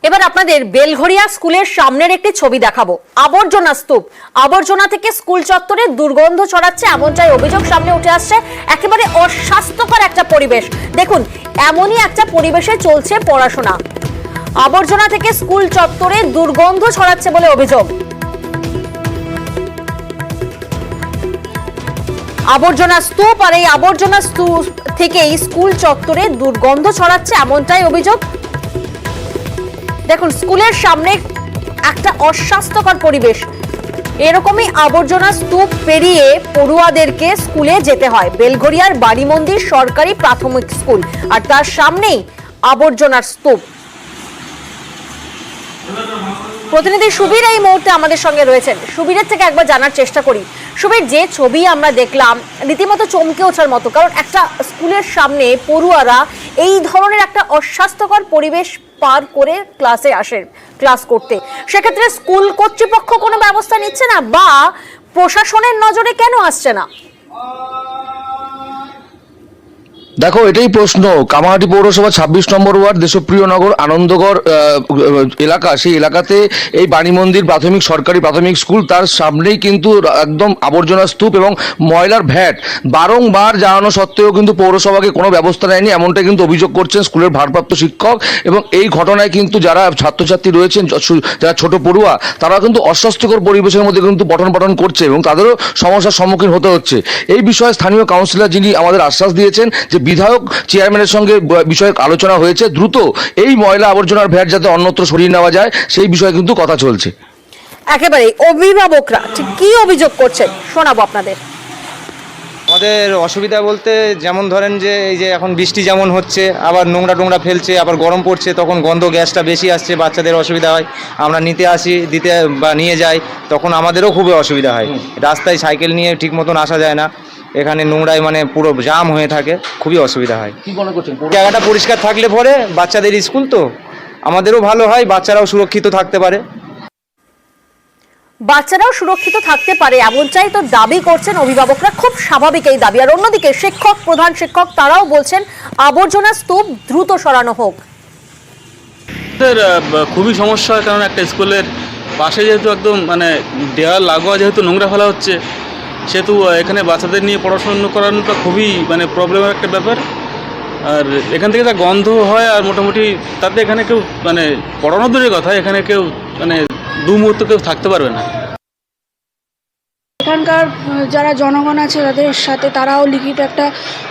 এবার আপনাদের বেলঘরিয়া স্কুলের সামনের একটি ছবি দেখাবো। আবর্জনা স্তূপ, আবর্জনা থেকে স্কুল চত্বরে দুর্গন্ধ ছড়াচ্ছে এমনটাই অভিযোগ সামনে উঠে আসছে। একেবারে অস্বাস্থ্যকর একটা পরিবেশ। দেখুন, এমনই একটা পরিবেশে চলছে পড়াশোনা। আবর্জনা থেকে স্কুল চত্বরে দুর্গন্ধ ছড়াচ্ছে বলে অভিযোগ। আবর্জনা স্তূপ, আর এই আবর্জনা স্তূপ থেকেই স্কুল চত্বরে দুর্গন্ধ ছড়াচ্ছে এমনটাই অভিযোগ। দেখুন, স্কুলের সামনে একটা অস্বাস্থ্যকর পরিবেশ। এরকমই আবর্জনা স্তূপ পেরিয়ে পড়ুয়াদেরকে স্কুলে যেতে হয়। বেলঘরিয়ার বাড়ি মন্দির সরকারি প্রাথমিক স্কুল, আর তার সামনেই আবর্জনার স্তূপ। প্রতিনিধি সুবীর এই মুহূর্তে আমাদের সঙ্গে রয়েছেন। সুবীরের থেকে একবার জানার চেষ্টা করি। সুবীর, যে ছবি আমরা দেখলাম রীতিমতো চমকে ওঠার মতো, কারণ একটা স্কুলের সামনে পড়ুয়ারা এই ধরনের একটা অস্বাস্থ্যকর পরিবেশ পার করে ক্লাসে আসেন ক্লাস করতে। সেক্ষেত্রে স্কুল কর্তৃপক্ষ কোনো ব্যবস্থা নিচ্ছে না, বা প্রশাসনের নজরে কেন আসছে না? দেখো, এটাই প্রশ্ন। কামারহাটি পৌরসভা 26 নম্বর ওয়ার্ড দেশপ্রিয় নগর আনন্দগড় এলাকা, সেই এলাকাতে এই বাণী মন্দির সরকারি প্রাথমিক স্কুল, তার সামনেই কিন্তু একদম আবর্জনা স্তূপ এবং ময়লার ভ্যাট। বারংবার জানানো সত্ত্বেও কিন্তু পৌরসভাকে কোনো ব্যবস্থা নেয়নি, এমনটা কিন্তু অভিযোগ করছেন স্কুলের ভারপ্রাপ্ত শিক্ষক। এবং এই ঘটনায় কিন্তু যারা ছাত্রছাত্রী রয়েছেন, যারা ছোট পড়ুয়া, তারা কিন্তু অস্বাস্থ্যকর পরিবেশের মধ্যে কিন্তু পঠন পাঠন করছে এবং তাদেরও সমস্যার সম্মুখীন হতে হচ্ছে। এই বিষয়ে স্থানীয় কাউন্সিলর যিনি আমাদের আশ্বাস দিয়েছেন যে বিধায়ক চেয়ারম্যানের সঙ্গে বিষয়ে আলোচনা হয়েছে, দ্রুত এই ময়লা আবর্জনার ভ্যাট যাতে অন্যত্র সরিয়ে নেওয়া যায় সেই বিষয়ে কিন্তু কথা চলছে। একেবারে অভিভাবকরা ঠিক কি অভিযোগ করছেন শোনাবো আপনাদের। আমাদের অসুবিধা বলতে যেমন ধরেন যে এই যে এখন বৃষ্টি যেমন হচ্ছে, আবার নোংরা ফেলছে, আবার গরম পড়ছে, তখন গন্ধ গ্যাসটা বেশি আসছে, বাচ্চাদের অসুবিধা হয়। আমরা নিতে আসি, দিতে বা নিয়ে যাই, তখন আমাদেরও খুবই অসুবিধা হয়। রাস্তায় সাইকেল নিয়ে ঠিক মতন আসা যায় না, এখানে নোংরায় মানে পুরো জাম হয়ে থাকে, খুবই অসুবিধা হয়। কি মনে করছেন? জায়গাটা পরিষ্কার থাকলে পরে বাচ্চাদের স্কুল তো আমাদেরও ভালো হয়, বাচ্চারাও সুরক্ষিত থাকতে পারে। বাচ্চারাও সুরক্ষিত থাকতে পারে এমনটাই তো দাবি করছেন অভিভাবকরা। খুব স্বাভাবিক এই দাবি। আর অন্যদিকে শিক্ষক, প্রধান শিক্ষক, তারাও বলছেন আবর্জনা স্তূপ দ্রুত সরানো হোক। খুবই সমস্যা, কারণ একটা স্কুলের পাশে যেহেতু একদম মানে দেওয়াল লাগোয়া যেহেতু নোংরা ফেলা হচ্ছে, সেহেতু এখানে বাচ্চাদের নিয়ে পড়াশোনা করানোটা খুবই মানে প্রবলেমের একটা ব্যাপার। আর এখান থেকে যা গন্ধ হয়, আর মোটামুটি তাতে এখানে কেউ মানে পড়ানো দূরের কথা, এখানে কেউ মানে দু মুহূর্ত কেউ থাকতে পারবে না। এখানকার যারা জনগণ আছে তাদের সাথে তারাও লিখিত একটা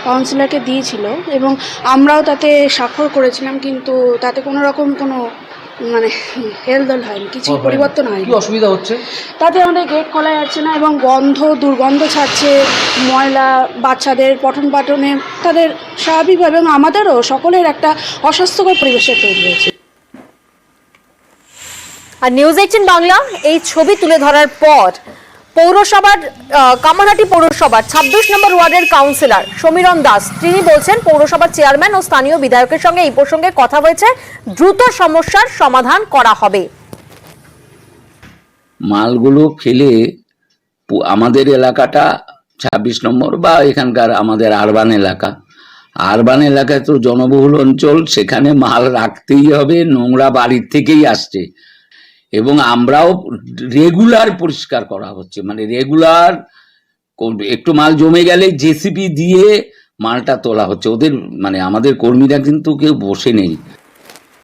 কাউন্সিলরকে দিয়েছিল এবং আমরাও তাতে স্বাক্ষর করেছিলাম, কিন্তু তাতে কোনো রকম কোনো মানে হেলদোল হয়নি, কিছু পরিবর্তন হয়নি। কি অসুবিধা হচ্ছে? তাতে আমাদের গেট খোলা যাচ্ছে না এবং দুর্গন্ধ ছাড়ছে, ময়লা, বাচ্চাদের পঠন পাঠনে তাদের স্বাভাবিকভাবে এবং আমাদেরও সকলের একটা অস্বাস্থ্যকর পরিবেশে তৈরি হয়েছে। আর নিউজ 18 বাংলা এই ছবি তুলে ধরার পর পৌরসভার কামারহাটি পৌরসভার 26 নম্বর ওয়ার্ডের কাউন্সিলর সমীরণ দাস তিনি বলছেন পৌরসভার চেয়ারম্যান ও স্থানীয় বিধায়কের সঙ্গে এই প্রসঙ্গে কথা হয়েছে, দ্রুত সমস্যার সমাধান করা হবে। মালগুলো ফেলে আমাদের এলাকাটা 26 নম্বর বা এখানকার আমাদের আরবান এলাকায় তো জনবহুল অঞ্চল, সেখানে মাল রাখতেই হবে, নোংরা বাড়ির থেকেই আসছে এবং আমরাও রেগুলার পরিষ্কার করা হচ্ছে, মানে রেগুলার একটু মাল জমে গেলে জেসিবি দিয়ে মালটা তোলা হচ্ছে। ওদের মানে আমাদের কর্মীরা কিন্তু কেউ বসে নেই,